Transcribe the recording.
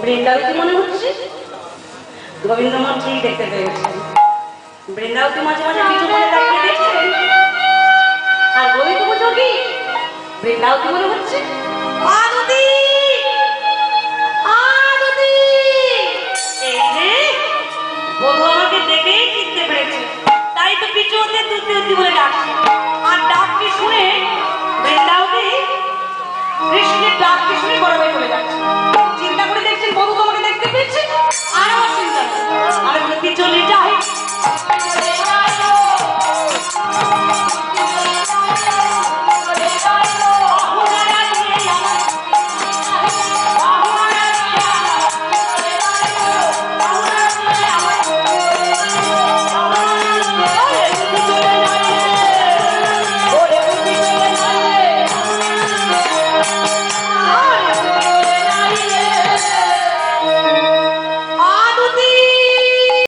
বৃন্দাবতী মনে হচ্ছে। গোবিন্দ মন ঠিক দেখতে পেয়েছেন। বৃন্দাবতী মাঝে মাঝে পিছু করে তাকিয়ে দেখছেন, আর গোবিন্দ বুঝো কি বৃন্দাবতী মনে হচ্ছে।